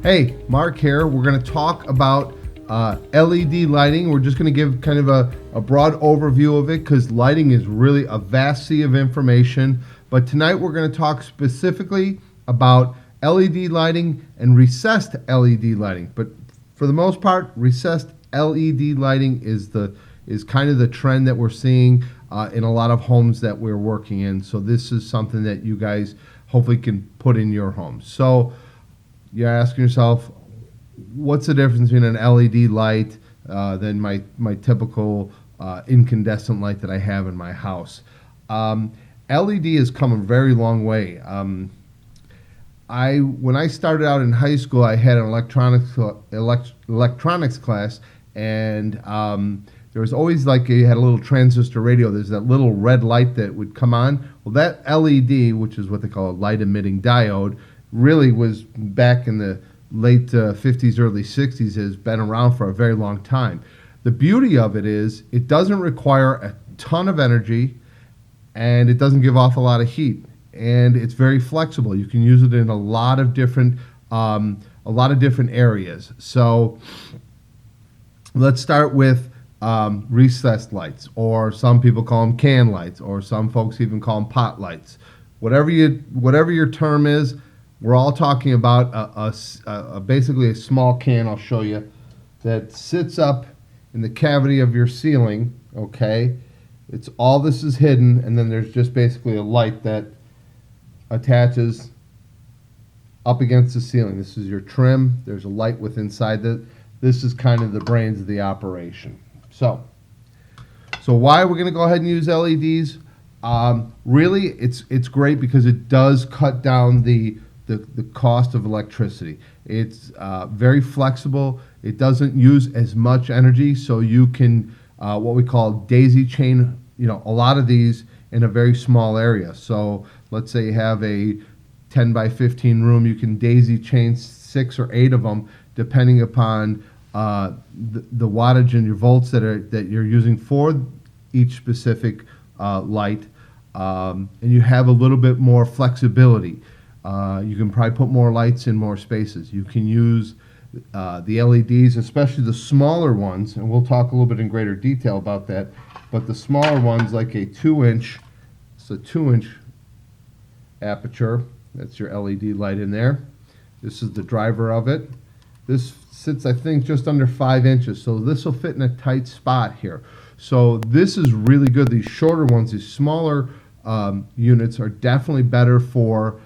Hey, Mark here. We're going to talk about LED lighting. We're just going to give kind of a broad overview of it because lighting is really a vast sea of information. But tonight we're going to talk specifically about LED lighting and recessed LED lighting. But for the most part, recessed LED lighting is kind of the trend that we're seeing in a lot of homes that we're working in. So this is something that you guys hopefully can put in your homes. So you're asking yourself, what's the difference between an LED light than my typical incandescent light that I have in my house? LED has come a very long way. When I started out in high school, I had an electronics class, and there was always you had a little transistor radio. There's that little red light that would come on. Well, that LED, which is what they call a light emitting diode, really was back in the late 50s, early 60s, has been around for a very long time. The beauty of it is it doesn't require a ton of energy, and it doesn't give off a lot of heat, and it's very flexible. You can use it in a lot of different areas. So let's start with recessed lights, or some people call them can lights, or some folks even call them pot lights. Whatever your term is, we're all talking about basically a small can, I'll show you, that sits up in the cavity of your ceiling, okay? It's all this is hidden, and then there's just basically a light that attaches up against the ceiling. This is your trim. There's a light with inside that. This is kind of the brains of the operation. So why are we going to go ahead and use LEDs? Really, it's great because it does cut down the cost of electricity. It's very flexible. It doesn't use as much energy, so you can what we call daisy chain, a lot of these in a very small area. So let's say you have a 10 by 15 room, you can daisy chain 6 or 8 of them depending upon the wattage and your volts that you're using for each specific light, and you have a little bit more flexibility. You can probably put more lights in more spaces. You can use the LEDs, especially the smaller ones, and we'll talk a little bit in greater detail about that, but the smaller ones like a 2-inch, it's a 2-inch aperture. That's your LED light in there. This is the driver of it. This sits, I think, just under 5 inches, so this will fit in a tight spot here. So this is really good. These shorter ones, these smaller units are definitely better for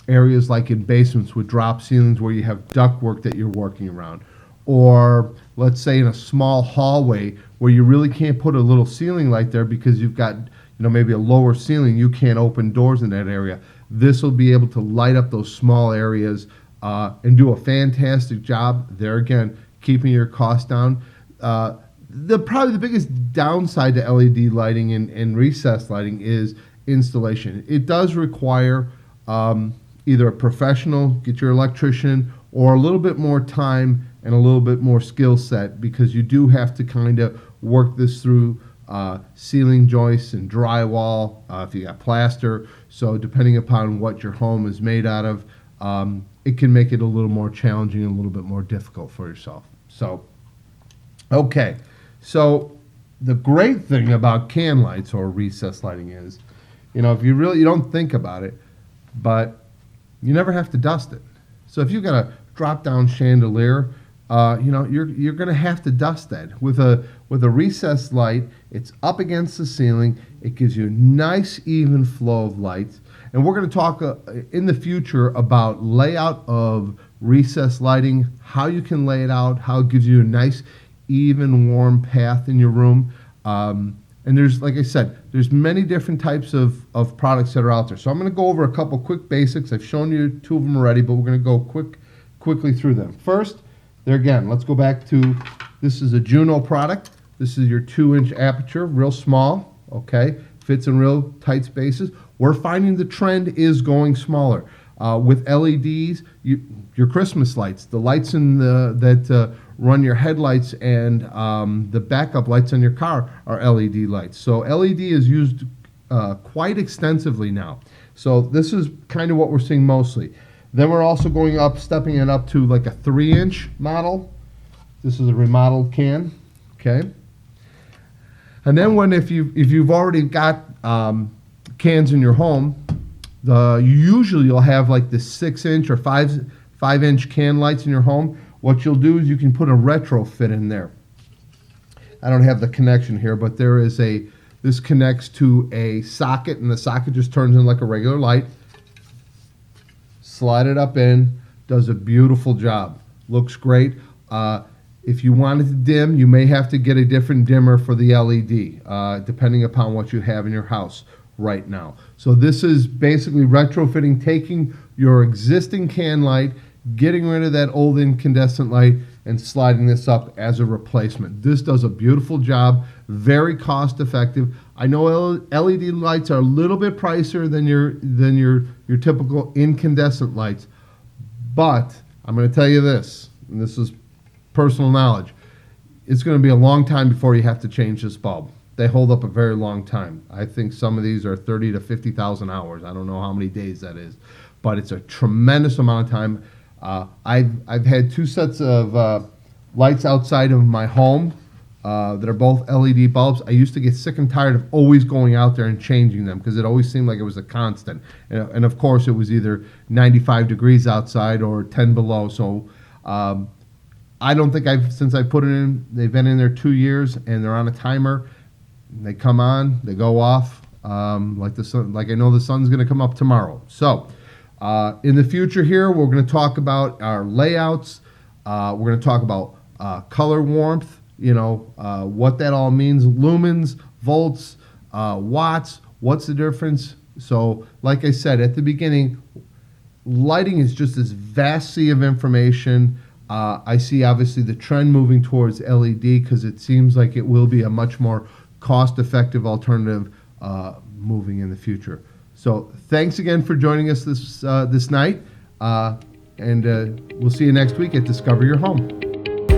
areas like in basements with drop ceilings where you have ductwork that you're working around, or let's say in a small hallway where you really can't put a little ceiling light there because you've got maybe a lower ceiling, you can't open doors in that area. This will be able to light up those small areas and do a fantastic job there, again, keeping your costs down. Probably the biggest downside to LED lighting and recessed lighting is installation. It does require either a professional, get your electrician, or a little bit more time and a little bit more skill set, because you do have to kind of work this through ceiling joists and drywall if you got plaster. So depending upon what your home is made out of, it can make it a little more challenging and a little bit more difficult for yourself. So, okay. So the great thing about can lights or recessed lighting is, if you don't think about it, but you never have to dust it. So if you've got a drop-down chandelier, you're going to have to dust that. With a recessed light, it's up against the ceiling. It gives you a nice, even flow of light. And we're going to talk in the future about layout of recessed lighting, how you can lay it out, how it gives you a nice, even, warm path in your room. And there's, like I said, there's many different types of products that are out there. So I'm going to go over a couple quick basics. I've shown you 2 of them already, but we're going to go quickly through them. First, let's go back to, this is a Juno product. This is your 2-inch aperture, real small, okay? Fits in real tight spaces. We're finding the trend is going smaller. With LEDs, your Christmas lights, the lights that run your headlights and the backup lights on your car are LED lights. So LED is used quite extensively now. So this is kind of what we're seeing mostly. Then we're also stepping it up to like a 3-inch model. This is a remodeled can, okay? And then if you've already got cans in your home, usually you'll have like the 6-inch or 5-inch can lights in your home. What you'll do is you can put a retrofit in there. I don't have the connection here, but this connects to a socket, and the socket just turns in like a regular light. Slide it up in, does a beautiful job. Looks great. If you want it to dim, you may have to get a different dimmer for the LED, depending upon what you have in your house right now. So this is basically retrofitting, taking your existing can light, getting rid of that old incandescent light, and sliding this up as a replacement. This does a beautiful job, very cost effective. I know LED lights are a little bit pricier than your typical incandescent lights, but I'm going to tell you this, and this is personal knowledge, it's going to be a long time before you have to change this bulb. They hold up a very long time. I think some of these are 30 to 50,000 hours. I don't know how many days that is, but it's a tremendous amount of time. I've had 2 sets of lights outside of my home that are both LED bulbs. I used to get sick and tired of always going out there and changing them because it always seemed like it was a constant. And of course, it was either 95 degrees outside or 10 below. So I don't think since I put it in, they've been in there 2 years and they're on a timer. They come on, they go off. Like I know the sun's going to come up tomorrow. So in the future here, we're going to talk about our layouts. We're going to talk about color warmth, what that all means, lumens, volts, watts, what's the difference. So like I said at the beginning, lighting is just this vast sea of information. I see obviously the trend moving towards LED because it seems like it will be a much more cost-effective alternative moving in the future. So thanks again for joining us this night, and we'll see you next week at Discover Your Home.